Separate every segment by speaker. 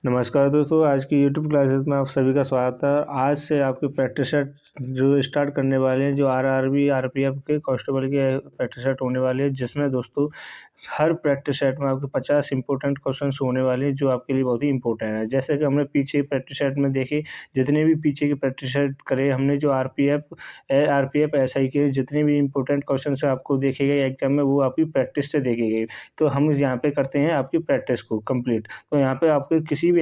Speaker 1: नमस्कार दोस्तों, आज की यूट्यूब क्लासेस में आप सभी का स्वागत है। आज से आपके प्रैक्टिस सेट जो स्टार्ट करने वाले हैं, जो आरआरबी, आरपीएफ के कांस्टेबल के प्रैक्टिस सेट होने वाले हैं, जिसमें दोस्तों हर प्रैक्टिस सेट में आपके 50 इंपॉर्टेंट क्वेश्चंस होने वाले हैं, जो आपके लिए बहुत ही इंपॉर्टेंट है। जैसे कि हमने पीछे प्रैक्टिस सेट में देखे, जितने भी पीछे के प्रैक्टिस सेट करे हमने, जो आरपीएफ एसआई के जितने भी इंपॉर्टेंट क्वेश्चन आपको देखे गए एग्जाम में, वो आपकी प्रैक्टिस से देखे गए। तो हम यहाँ पे करते हैं आपकी प्रैक्टिस को कंप्लीट। तो यहाँ पे आपके किसी भी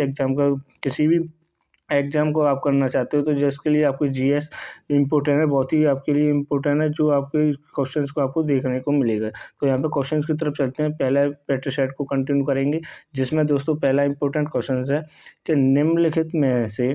Speaker 1: एग्जाम को आप करना चाहते हो, तो जिसके लिए आपको जीएस इम्पोर्टेंट है, बहुत ही आपके लिए इम्पोर्टेंट है, जो आपके क्वेश्चंस को आपको देखने को मिलेगा। तो यहाँ पे क्वेश्चंस की तरफ चलते हैं। पहला प्रैक्टिस सेट को कंटिन्यू करेंगे, जिसमें दोस्तों पहला इंपॉर्टेंट क्वेश्चन है कि निम्नलिखित में से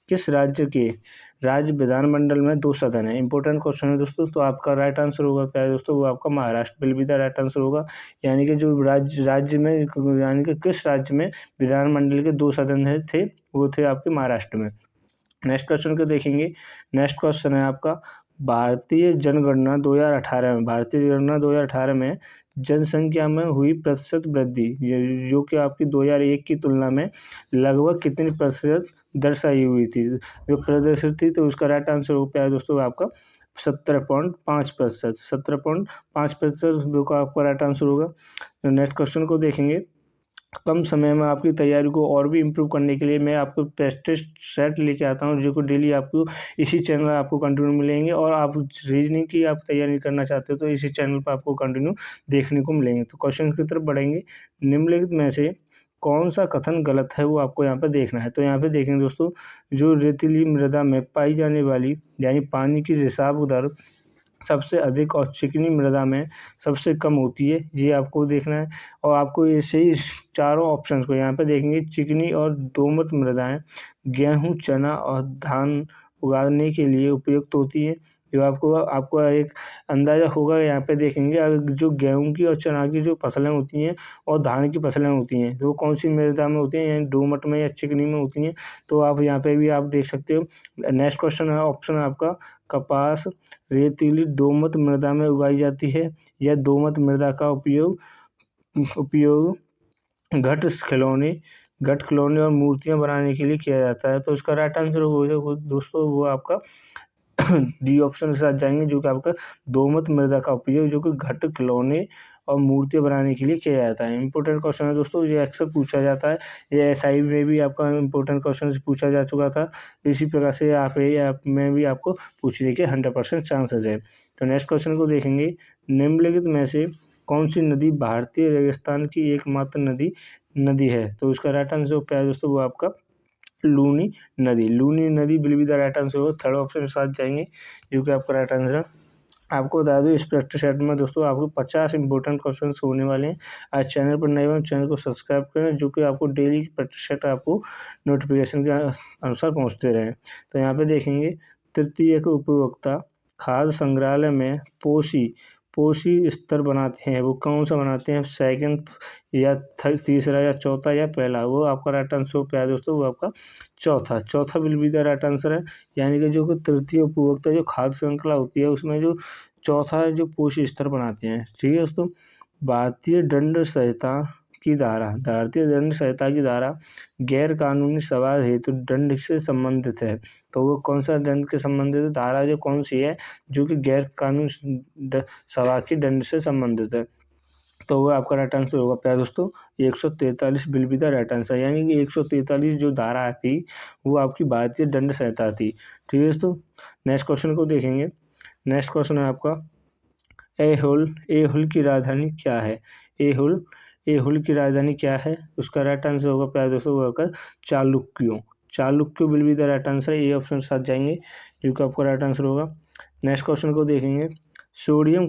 Speaker 1: किस राज्य विधानमंडल में 2 सदन है। इंपॉर्टेंट क्वेश्चन है दोस्तों। तो आपका राइट आंसर होगा क्या है दोस्तों, वो आपका Maharashtra will be the right answer होगा। यानी कि जो राज्य में, यानी कि किस राज्य में विधानमंडल के 2 सदन थे, वो थे आपके महाराष्ट्र में। नेक्स्ट क्वेश्चन को देखेंगे। नेक्स्ट क्वेश्चन है आपका भारतीय जनगणना 2018 में जनसंख्या में हुई प्रतिशत वृद्धि, जो कि आपकी 2001 की तुलना में लगभग कितनी प्रतिशत दर्शाई हुई थी, जो प्रदर्शित थी। तो उसका राइट आंसर हो पाया दोस्तों आपका 17.5%। 17.5% जो का आपका राइट आंसर होगा। नेक्स्ट क्वेश्चन को देखेंगे। कम समय में आपकी तैयारी को और भी इम्प्रूव करने के लिए मैं आपको प्रैक्टिस सेट लेके आता हूँ, जो कि डेली आपको इसी चैनल आपको कंटिन्यू मिलेंगे। और आप रीजनिंग की आप तैयारी करना चाहते हो, तो इसी चैनल पर आपको कंटिन्यू देखने को मिलेंगे। तो क्वेश्चन की तरफ बढ़ेंगे। निम्नलिखित में से कौन सा कथन गलत है, वो आपको यहाँ पे देखना है। तो यहाँ पे देखेंगे दोस्तों, जो रेतीली मृदा में पाई जाने वाली, यानी पानी की रिसाव दर सबसे अधिक और चिकनी मृदा में सबसे कम होती है, ये आपको देखना है। और आपको ऐसे ही चारों ऑप्शंस को यहाँ पे देखेंगे। चिकनी और दोमट मृदाएं गेहूं, चना और धान उगाने के लिए उपयुक्त होती है। जो आपको एक अंदाज़ा होगा। यहाँ पे देखेंगे जो गेहूं की और चना की जो फसलें होती हैं और धान की फसलें होती हैं, तो कौन सी मृदा में होती हैं, यानी दोमट में या चिकनी में होती हैं। तो आप यहाँ पे भी आप देख सकते हो। नेक्स्ट क्वेश्चन है, ऑप्शन है आपका कपास रेतीली दोमट मृदा में उगाई जाती है, या दोमट मृदा का उपयोग घट खिलौने और मूर्तियां बनाने के लिए किया जाता है। तो इसका राइट आंसर हो दोस्तों, वो आपका डी ऑप्शन के साथ जाएंगे, जो कि आपका दोमट मृदा का उपयोग जो कि घट खिलौने और मूर्तियां बनाने के लिए किया जाता है। इंपॉर्टेंट क्वेश्चन है दोस्तों, ये अक्सर पूछा जाता है। ये एसआई में भी आपका इंपॉर्टेंट क्वेश्चन पूछा जा चुका था। इसी प्रकार से आप में भी आपको पूछने के 100% चांसेस है। तो नेक्स्ट क्वेश्चन को देखेंगे। निम्नलिखित में से कौन सी नदी भारतीय रेगिस्तान की एकमात्र नदी है। तो उसका राइट आंसर क्या है दोस्तों, वो आपका लूनी लूनी नदी will be the right answer होगा। थर्ड ऑप्शन के साथ जाएंगे, जो कि आपका राइट आंसर है। आपको बता दूं, इस प्रैक्टिस सेट में दोस्तों आपको 50 इंपॉर्टेंट क्वेश्चंस होने वाले हैं। आज चैनल पर नए हो, चैनल को सब्सक्राइब करें, जो कि आपको डेली प्रैक्टिस सेट आपको नोटिफिकेशन के अनुसार पहुंचते रहें। तो यहाँ पे देखेंगे, तृतीय के उपभोक्ता खाद्य संग्रहालय में पोषी स्तर बनाते हैं, वो कौन सा बनाते हैं, सेकंड या तीसरा या चौथा या पहला। वो आपका राइट आंसर क्या है दोस्तों, वो आपका चौथा will be the right answer है। यानी कि जो तृतीय उपभोक्ता जो खाद्य श्रृंखला होती है, उसमें जो चौथा है, जो पोषी स्तर बनाते हैं। ठीक है दोस्तों। भारतीय दंड संहिता की धारा गैर कानूनी सवाल हेतु दंड से संबंधित है। तो वो कौन सा दंड के संबंधित है, धारा जो कौन सी है, जो कि गैर कानूनी सवाल की दंड से संबंधित है। तो वो आपका राइट आंसर होगा क्या दोस्तों, 143 will be the right answer. यानी कि 143 जो धारा थी, वो आपकी भारतीय दंड संहिता थी। ठीक है दोस्तों। नेक्स्ट क्वेश्चन को देखेंगे। नेक्स्ट क्वेश्चन है आपका एहुल की राजधानी क्या है। एहुल की राजधानी क्या है, उसका राइट आंसर होगा क्या दोस्तों, वो होगा Chalukya will be the right answer. A option के साथ जाएंगे, जो कि आपका राइट आंसर होगा। नेक्स्ट क्वेश्चन को देखेंगे। सोडियम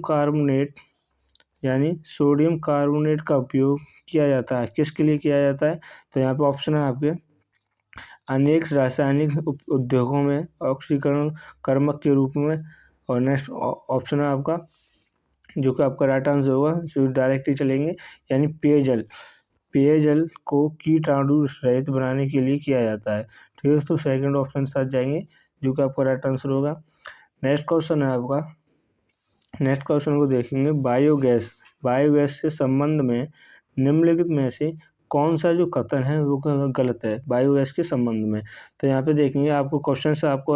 Speaker 1: कार्बोनेट का उपयोग किया जाता है, किसके लिए किया जाता है। तो यहाँ पे ऑप्शन है आपके अनेक रासायनिक उद्योगों में ऑक्सीकरण कर्मक के रूप में। और नेक्स्ट ऑप्शन है आपका, जो कि आपका राइट आंसर होगा, जो डायरेक्ट ही चलेंगे, यानी पेयजल को कीटाणु रहित बनाने के लिए किया जाता है। ठीक है दोस्तों। सेकंड ऑप्शन के साथ जाएंगे, जो कि आपका राइट आंसर होगा। नेक्स्ट क्वेश्चन है आपका। नेक्स्ट क्वेश्चन को देखेंगे। बायोगैस से संबंध में निम्नलिखित में से कौन सा जो कथन है वो गलत है बायोगैस के संबंध में। तो यहाँ पे देखेंगे आपको क्वेश्चन से आपको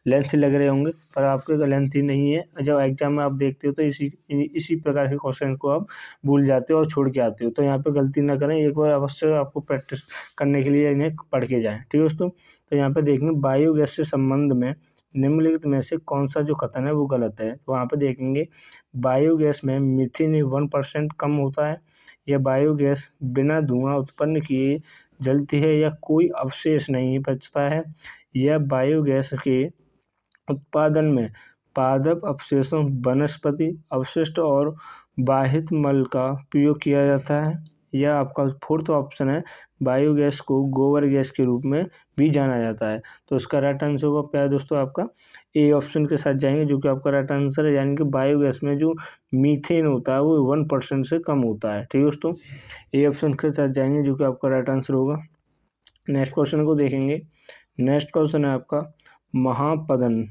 Speaker 1: लेंथ लग रहे होंगे, पर आपके लेंथ ही नहीं है। जब एग्जाम में आप देखते हो तो इसी प्रकार के क्वेश्चन को आप भूल जाते हो और छोड़ के आते हो। तो यहाँ पे गलती ना करें, एक बार अवश्य आपको प्रैक्टिस करने के लिए इन्हें पढ़ के जाएं। ठीक है दोस्तों। तो यहाँ पे देखेंगे बायोगैस से संबंध में निम्नलिखित में से कौन सा जो कथन है वो गलत है। तो वहाँ पे देखेंगे बायोगैस में मीथेन 1% कम होता है, या बायोगैस बिना धुआं उत्पन्न किए जलती है या कोई अवशेष नहीं बचता है, या बायोगैस के उत्पादन में पादप अवशेषों, वनस्पति अवशिष्ट और बाहित मल का प्रयोग किया जाता है, या आपका फोर्थ ऑप्शन है बायोगैस को गोबर गैस के रूप में भी जाना जाता है। तो इसका राइट आंसर होगा प्यारे दोस्तों आपका ए ऑप्शन के साथ जाएंगे, जो कि आपका राइट आंसर है। यानी कि बायोगैस में जो मीथेन होता है वो 1% से कम होता है। ठीक है दोस्तों, ए ऑप्शन के साथ जाएंगे, जो कि आपका राइट आंसर होगा। नेक्स्ट क्वेश्चन को देखेंगे। नेक्स्ट क्वेश्चन है आपका महापन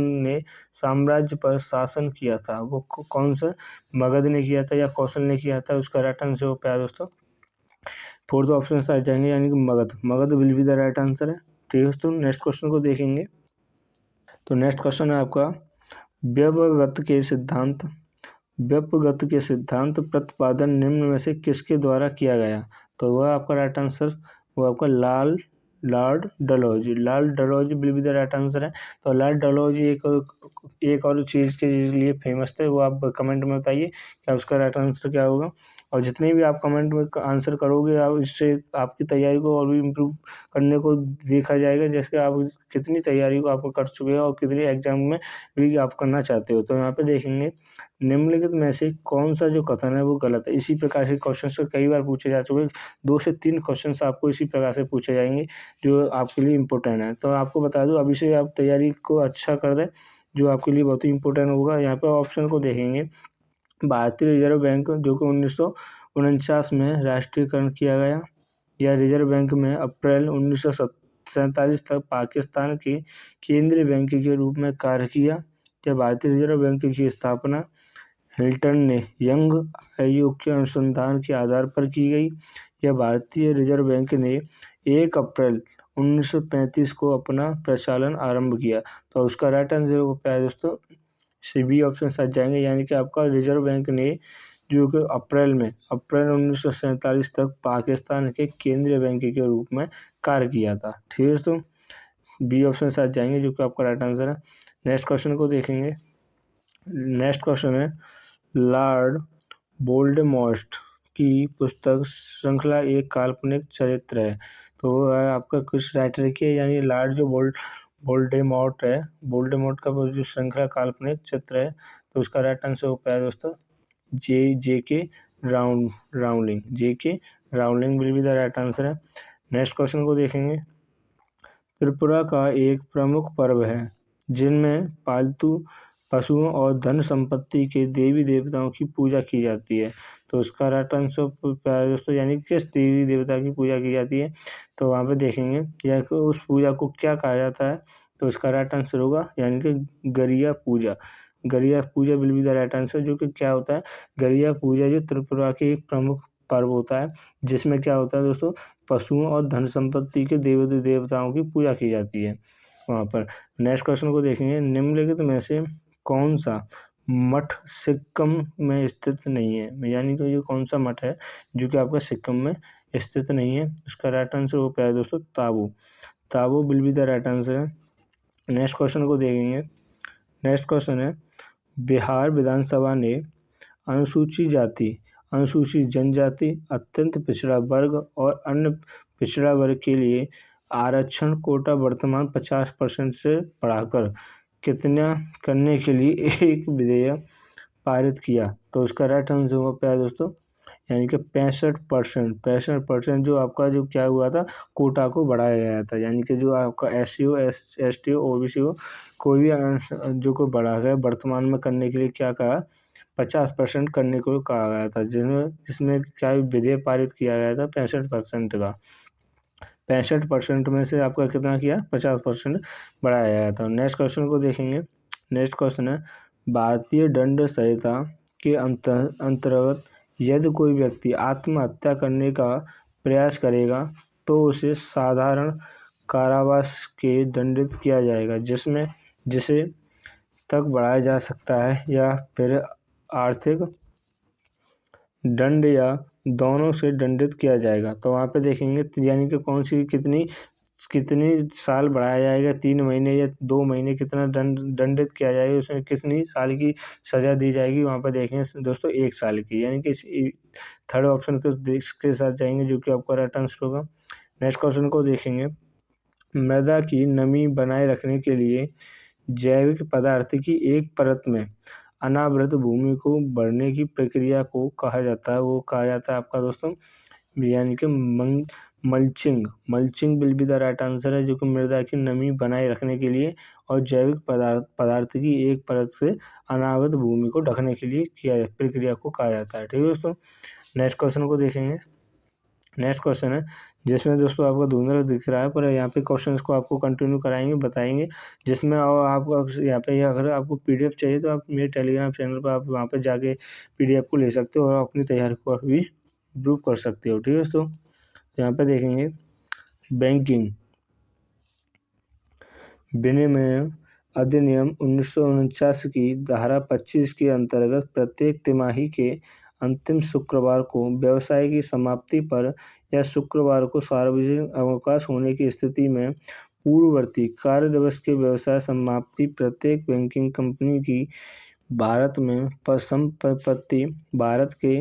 Speaker 1: ने साम्राज्य पर शासन किया था, वो कौन सा मगध ने किया था या कौशल ने किया था। उसका राइट आंसर हो प्यारे दोस्तों फोर्थ ऑप्शन से आ जाएंगे, यानी कि Magadh will be the right answer है। ठीक है दोस्तों, नेक्स्ट क्वेश्चन को देखेंगे। तो नेक्स्ट क्वेश्चन है आपका व्यपगत के सिद्धांत प्रतिपादन निम्न में से किसके द्वारा किया गया। तो वह आपका राइट आंसर वो आपका Lord Dalhousie will be the right answer है। तो लॉर्ड डलहौजी एक और चीज़ के लिए फेमस थे, वो आप कमेंट में बताइए क्या उसका राइट आंसर क्या होगा। और जितने भी आप कमेंट में आंसर करोगे आप इससे आपकी तैयारी को और भी इम्प्रूव करने को देखा जाएगा, जैसे आप कितनी तैयारी को आप कर चुके हो और कितनी एग्जाम में भी आप करना चाहते हो। तो यहाँ पे देखेंगे निम्नलिखित में से कौन सा जो कथन है वो गलत है। इसी प्रकार से क्वेश्चन कई बार पूछे जा चुके हैं, 2 से 3 क्वेश्चन आपको इसी प्रकार से पूछे जाएंगे जो आपके लिए इम्पोर्टेंट है। तो आपको बता दूं अभी से आप तैयारी को अच्छा कर दें, जो आपके लिए बहुत ही इम्पोर्टेंट होगा। यहाँ पे ऑप्शन को देखेंगे भारतीय रिजर्व बैंक जो कि 1949 में राष्ट्रीयकरण किया गया, या रिजर्व बैंक में अप्रैल 1947 तक पाकिस्तान के केंद्रीय बैंक के रूप में कार्य किया, या भारतीय रिजर्व बैंक की स्थापना हिल्टन ने यंग आयोग के अनुसंधान के आधार पर की गई, या भारतीय रिजर्व बैंक ने 1 अप्रैल 1935 को अपना प्रचालन आरंभ किया। तो उसका राइट आंसर हो प्यारे दोस्तों सी बी ऑप्शन साथ जाएंगे, यानी कि आपका रिजर्व बैंक ने जो कि अप्रैल 1947 तक पाकिस्तान के केंद्रीय बैंक के रूप में कार्य किया था। ठीक है दोस्तों, बी ऑप्शन साथ जाएंगे, जो कि आपका राइट आंसर है। नेक्स्ट क्वेश्चन को देखेंगे। नेक्स्ट क्वेश्चन है लॉर्ड वोल्डेमॉर्ट की पुस्तक श्रृंखला एक काल्पनिक चरित्र है। तो वो है आपका कुछ राइटर की है, यानी लॉर्ड जो वोल्डेमॉर्ट है, वोल्डेमॉर्ट का जो श्रृंखला काल्पनिक चित्र है। तो उसका राइट आंसर हो पाया दोस्तों J K Rowling will be the right answer है। नेक्स्ट क्वेश्चन को देखेंगे। त्रिपुरा का एक प्रमुख पर्व है जिनमें पालतू पशुओं और धन संपत्ति के देवी देवताओं की पूजा की जाती है। तो उसका राइट आंसर दोस्तों यानी किस देवी देवता की पूजा की जाती है। तो वहाँ पे देखेंगे या उस पूजा को क्या कहा जाता है। तो इसका राइट आंसर होगा यानी कि Garia Puja will be the right answer, जो कि क्या होता है गरिया पूजा जो त्रिपुरा के एक प्रमुख पर्व होता है, जिसमें क्या होता है दोस्तों पशुओं और धन संपत्ति के देवी देवताओं की पूजा की जाती है वहाँ पर। नेक्स्ट क्वेश्चन को देखेंगे। निम्नलिखित में से कौन सा मठ सिक्किम में स्थित नहीं है, यानी कि ये कौन सा मठ है जो कि आपका सिक्किम में स्थित नहीं है। उसका राइट आंसर हो पाया दोस्तों Tabu will be the right answer है। नेक्स्ट क्वेश्चन को देखेंगे। नेक्स्ट क्वेश्चन है बिहार विधानसभा ने अनुसूचित जनजाति, अत्यंत पिछड़ा वर्ग और अन्य पिछड़ा वर्ग के लिए आरक्षण कोटा वर्तमान 50% से बढ़ाकर कितना करने के लिए एक विधेयक पारित किया। तो उसका राइट आंसर होगा प्यारे दोस्तों यानी कि 65% जो आपका जो क्या हुआ था कोटा को बढ़ाया गया था, यानी कि जो आपका SC हो ST हो OBC हो कोई भी जो को बढ़ा गया वर्तमान में करने के लिए क्या कहा 50% करने को कहा गया था, जिसमें क्या विधेयक पारित किया गया था 65% का। 65% में से आपका कितना किया 50% बढ़ाया गया था। नेक्स्ट क्वेश्चन को देखेंगे। नेक्स्ट क्वेश्चन है भारतीय दंड संहिता के अंतर्गत यदि कोई व्यक्ति आत्महत्या करने का प्रयास करेगा तो उसे साधारण कारावास के दंडित किया जाएगा, जिसे तक बढ़ाया जा सकता है या फिर आर्थिक दंड या दोनों से दंडित किया जाएगा। तो वहाँ पे देखेंगे यानी कि कौन सी कितनी साल बढ़ाया जाएगा, 3 महीने या 2 महीने, कितना दंडित किया जाएगा, उसमें कितनी साल की सज़ा दी जाएगी। वहाँ पर देखेंगे दोस्तों 1 साल की, यानी कि थर्ड ऑप्शन के साथ जाएंगे जो कि आपका राइट आंसर होगा। नेक्स्ट क्वेश्चन को देखेंगे। मृदा की नमी बनाए रखने के लिए जैविक पदार्थ की एक परत में अनावृत भूमि को बढ़ने की प्रक्रिया को कहा जाता है, वो कहा जाता है आपका दोस्तों यानी कि mulching will be the right answer है, जो कि मृदा की नमी बनाए रखने के लिए और जैविक पदार्थ की एक परत से अनावृत भूमि को ढकने के लिए प्रक्रिया को कहा जाता है। ठीक है दोस्तों। नेक्स्ट क्वेश्चन को देखेंगे। नेक्स्ट क्वेश्चन है जिसमें दोस्तों आपको धुंधला दिख रहा है, पर यहाँ पे क्वेश्चंस को आपको कंटिन्यू कराएंगे, बताएंगे, जिसमें और आपको यहाँ पे अगर आपको पीडीएफ चाहिए तो आप मेरे टेलीग्राम चैनल पर आप वहाँ पे जाके पीडीएफ को ले सकते हो और अपनी तैयारी को भी इम्प्रूव कर सकते हो। ठीक है दोस्तों। यहाँ पे देखेंगे बैंकिंग विनिमय अधिनियम 1949 की धारा 25 के अंतर्गत प्रत्येक तिमाही के अंतिम शुक्रवार को व्यवसाय की समाप्ति पर या शुक्रवार को सार्वजनिक अवकाश होने की स्थिति में पूर्ववर्ती कार्य दिवस के व्यवसाय समाप्ति प्रत्येक बैंकिंग कंपनी की भारत में संपत्ति भारत के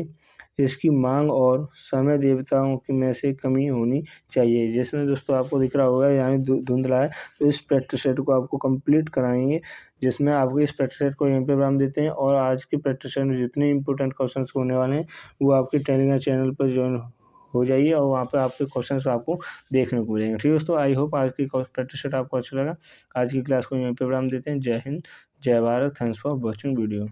Speaker 1: इसकी मांग और समय देवताओं की में से कमी होनी चाहिए। जिसमें दोस्तों आपको दिख रहा होगा यानी धुंधला है, तो इस प्रैक्टिस सेट को आपको कंप्लीट कराएंगे, जिसमें आपको इस प्रैक्टिस सेट को यहीं पे नाम देते हैं। और आज के प्रैक्टिस सेट में जितने इंपॉर्टेंट क्वेश्चन होने वाले हैं वो आपके टेलीग्राम चैनल पर ज्वाइन हो जाइए और वहाँ पे आपके क्वेश्चंस आपको देखने को मिलेंगे। ठीक है दोस्तों। आई होप आज की प्रैक्टिस सेट आपको अच्छा लगा। आज की क्लास को यहीं पे विराम देते हैं। जय हिंद, जय Bharat. Thanks for watching video.